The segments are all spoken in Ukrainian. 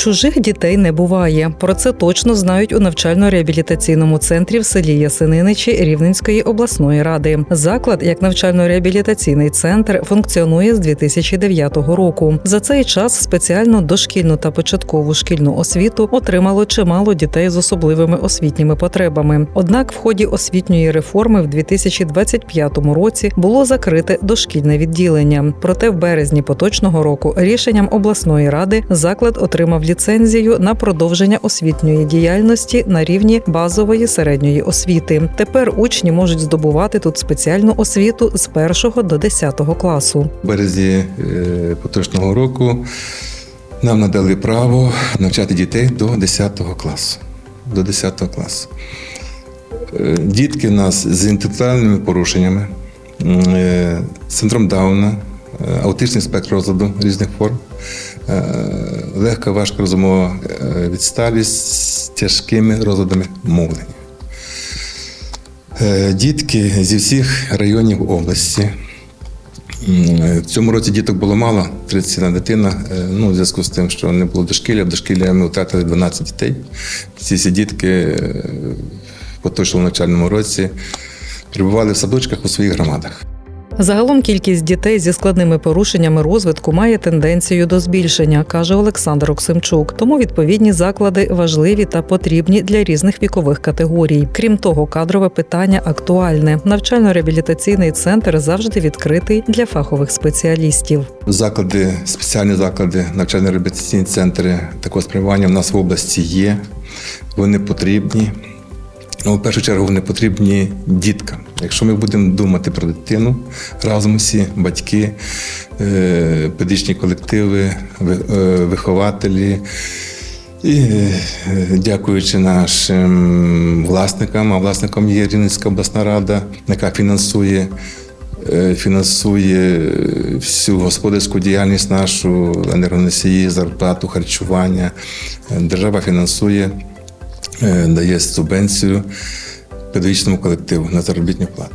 Чужих дітей не буває. Про це точно знають у навчально-реабілітаційному центрі в селі Ясининичі Рівненської обласної ради. Заклад, як навчально-реабілітаційний центр, функціонує з 2009 року. За цей час спеціальну дошкільну та початкову шкільну освіту отримало чимало дітей з особливими освітніми потребами. Однак в ході освітньої реформи в 2025 році було закрите дошкільне відділення. Проте в березні поточного року рішенням обласної ради заклад отримав ліцензію на продовження освітньої діяльності на рівні базової середньої освіти. Тепер учні можуть здобувати тут спеціальну освіту з 1 до 10 класу. В березні поточного року нам надали право навчати дітей до 10 класу. До 10 класу. Дітки в нас з інтелектуальними порушеннями, синдром Дауна, аутичний спектр розладу різних форм, легка, важка розумова відсталість з тяжкими розладами мовлення. Дітки зі всіх районів області. В цьому році діток було мало, 31 дитина, в зв'язку з тим, що не було дошкілля. В дошкілля ми втратили 12 дітей. Ці всі дітки в поточному навчальному році перебували в садочках у своїх громадах. Загалом кількість дітей зі складними порушеннями розвитку має тенденцію до збільшення, каже Олександр Оксимчук. Тому відповідні заклади важливі та потрібні для різних вікових категорій. Крім того, кадрове питання актуальне. Навчально-реабілітаційний центр завжди відкритий для фахових спеціалістів. Заклади, спеціальні заклади, навчально-реабілітаційні центри такого спрямування в нас в області є. Вони потрібні. В першу чергу вони потрібні діткам. Якщо ми будемо думати про дитину, разом всі батьки, педагогічні колективи, вихователі, і дякуючи нашим власникам, а власником є Рівненська обласна рада, яка фінансує всю господарську діяльність нашу, енергоносії, зарплату, харчування. Держава фінансує, дає субвенцію педагогічному колективу на заробітну плату,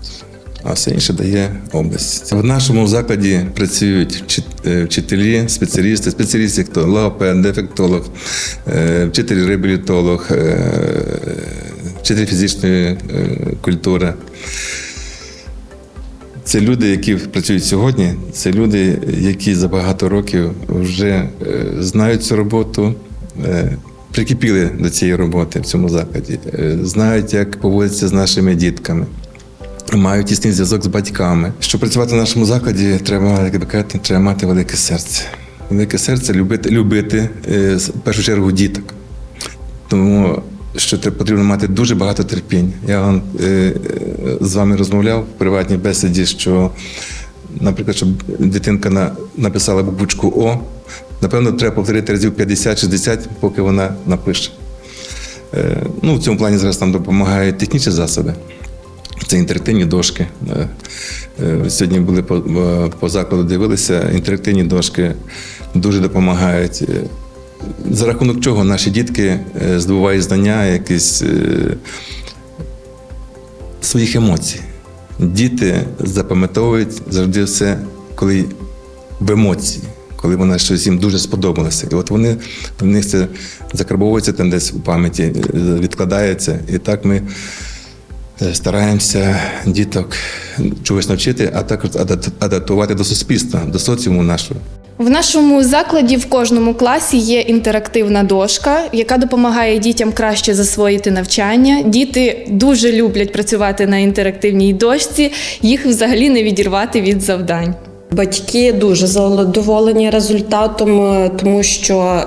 а все інше дає область. В нашому закладі працюють вчителі, спеціалісти, хто логопед, дефектолог, вчитель-реабілітолог, вчитель фізичної культури. Це люди, які працюють сьогодні, це люди, які за багато років вже знають цю роботу, прикипіли до цієї роботи в цьому закладі, знають, як поводитися з нашими дітками, мають тісний зв'язок з батьками. Щоб працювати в нашому закладі, треба мати велике серце. Велике серце любити в першу чергу діток. Тому що потрібно мати дуже багато терпіння. Я з вами розмовляв в приватній бесіді, що, наприклад, щоб дитинка написала буквочку О, напевно, треба повторити разів 50-60, поки вона напише. В цьому плані зараз нам допомагають технічні засоби. Це інтерактивні дошки. Сьогодні були по закладу, дивилися, інтерактивні дошки дуже допомагають. За рахунок чого наші дітки здобувають знання, якісь своїх емоцій. Діти запам'ятовують завжди все, коли в емоції, коли вона щось їм дуже сподобалося. І от в них це закарбовується там десь у пам'яті, відкладається. І так ми стараємося діток чогось навчити, а також адаптувати до суспільства, до соціуму нашого. В нашому закладі в кожному класі є інтерактивна дошка, яка допомагає дітям краще засвоїти навчання. Діти дуже люблять працювати на інтерактивній дошці, їх взагалі не відірвати від завдань. Батьки дуже задоволені результатом, тому що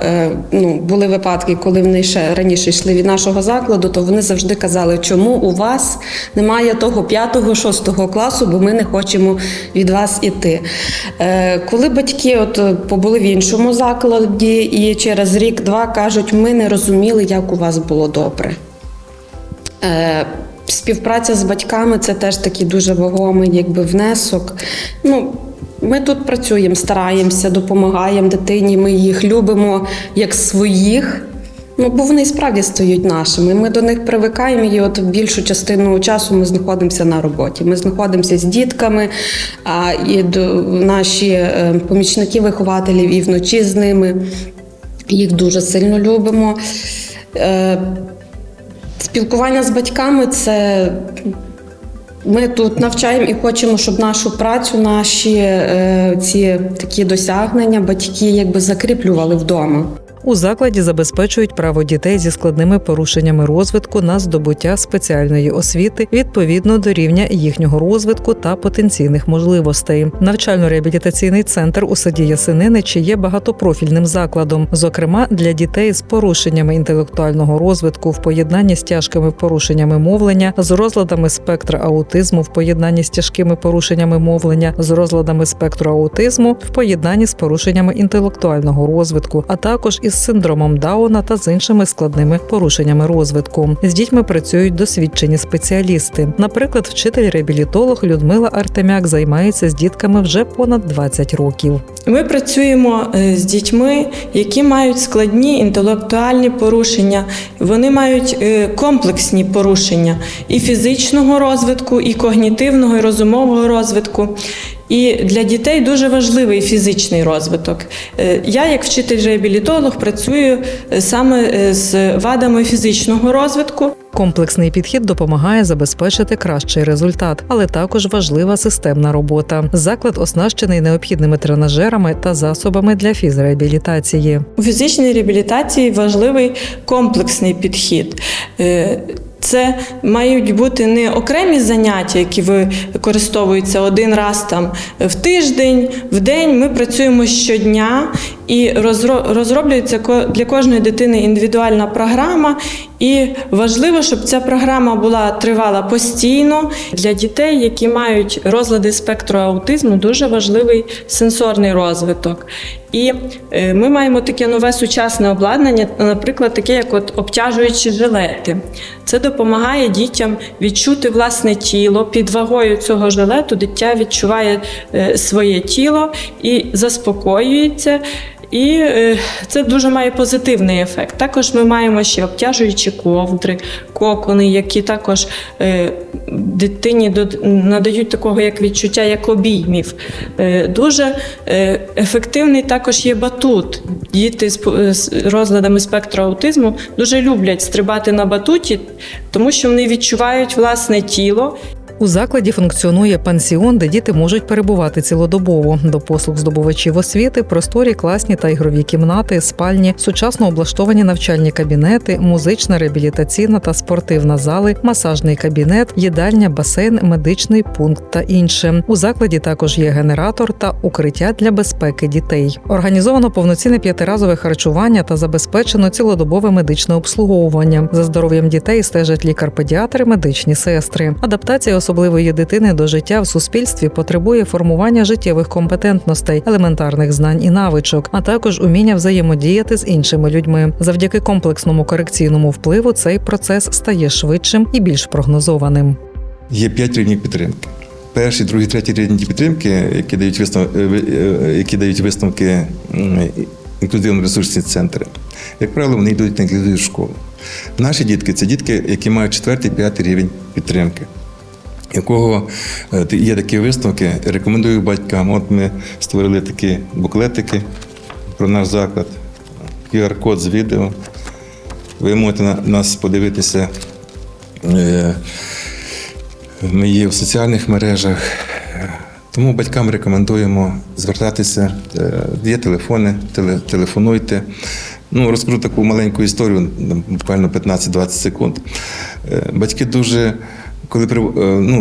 були випадки, коли вони ще раніше йшли від нашого закладу, то вони завжди казали, чому у вас немає того 5-6 класу, бо ми не хочемо від вас іти. Коли батьки побули в іншому закладі і через рік-два кажуть, ми не розуміли, як у вас було добре. Співпраця з батьками – це теж такий дуже вагомий внесок. Ми тут працюємо, стараємося, допомагаємо дитині, ми їх любимо як своїх, бо вони справді стають нашими. Ми до них привикаємо і більшу частину часу ми знаходимося на роботі. Ми знаходимося з дітками, і наші помічники вихователів і вночі з ними. Їх дуже сильно любимо. Спілкування з батьками – це ми тут навчаємо і хочемо, щоб нашу працю, наші ці такі досягнення батьки якби закріплювали вдома. У закладі забезпечують право дітей зі складними порушеннями розвитку на здобуття спеціальної освіти відповідно до рівня їхнього розвитку та потенційних можливостей. Навчально-реабілітаційний центр у селі Ясининичі є багатопрофільним закладом, зокрема для дітей з порушеннями інтелектуального розвитку в поєднанні з тяжкими порушеннями мовлення, з розладами спектра аутизму в поєднанні з тяжкими порушеннями мовлення, з розладами спектру аутизму в поєднанні з порушеннями інтелектуального розвитку, а також із синдромом Дауна та з іншими складними порушеннями розвитку. З дітьми працюють досвідчені спеціалісти. Наприклад, вчитель-реабілітолог Людмила Артемяк займається з дітками вже понад 20 років. Ми працюємо з дітьми, які мають складні інтелектуальні порушення. Вони мають комплексні порушення і фізичного розвитку, і когнітивного, і розумового розвитку. І для дітей дуже важливий фізичний розвиток. Я, як вчитель-реабілітолог, працюю саме з вадами фізичного розвитку. Комплексний підхід допомагає забезпечити кращий результат, але також важлива системна робота. Заклад оснащений необхідними тренажерами та засобами для фізреабілітації. У фізичній реабілітації важливий комплексний підхід. Це мають бути не окремі заняття, які використовуються один раз там в тиждень, в день. Ми працюємо щодня і розроблюється для кожної дитини індивідуальна програма. І важливо, щоб ця програма тривала постійно. Для дітей, які мають розлади спектру аутизму, дуже важливий сенсорний розвиток. І ми маємо таке нове сучасне обладнання, наприклад, таке, як обтяжуючі жилети. Це допомагає дітям відчути власне тіло. Під вагою цього жилету дитя відчуває своє тіло і заспокоюється. І це дуже має позитивний ефект. Також ми маємо ще обтяжуючі ковдри, кокони, які також дитині надають такого як відчуття, як обіймів. Дуже ефективний також є батут. Діти з розладами спектру аутизму дуже люблять стрибати на батуті, тому що вони відчувають власне тіло. У закладі функціонує пансіон, де діти можуть перебувати цілодобово. До послуг здобувачів освіти – просторі класні та ігрові кімнати, спальні, сучасно облаштовані навчальні кабінети, музична, реабілітаційна та спортивна зали, масажний кабінет, їдальня, басейн, медичний пункт та інше. У закладі також є генератор та укриття для безпеки дітей. Організовано повноцінне 5-разове харчування та забезпечено цілодобове медичне обслуговування. За здоров'ям дітей стежать лікар-педіатр, медичні сестри. Адаптація особливої дитини до життя в суспільстві потребує формування життєвих компетентностей, елементарних знань і навичок, а також уміння взаємодіяти з іншими людьми. Завдяки комплексному корекційному впливу цей процес стає швидшим і більш прогнозованим. Є 5 рівнів підтримки. Перший, другий, третій рівні підтримки, які дають висновки інклюзивно-ресурсні центри. Як правило, вони йдуть на інклюзивну школу. Наші дітки – це дітки, які мають 4-5 рівень підтримки. Якого є такі висновки, рекомендую батькам. От ми створили такі буклетики про наш заклад, QR-код з відео. Ви можете на нас подивитися. Ми є в соціальних мережах. Тому батькам рекомендуємо звертатися. Є телефони, телефонуйте. Розкажу таку маленьку історію, буквально 15-20 секунд. Батьки дуже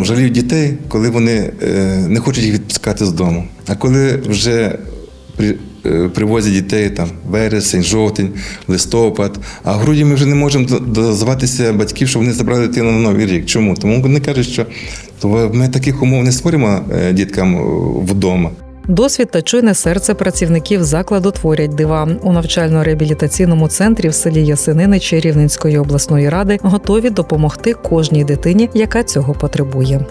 жаліють дітей, коли вони не хочуть їх відпускати з дому. А коли вже привозять дітей вересень, жовтень, листопад, а в грудні ми вже не можемо дозватися батьків, щоб вони забрали дитину на Новий рік. Чому? Тому вони кажуть, що ми таких умов не створимо діткам вдома. Досвід та чуйне серце працівників закладу творять дива. У навчально-реабілітаційному центрі в селі Ясининичі Рівненської обласної ради готові допомогти кожній дитині, яка цього потребує.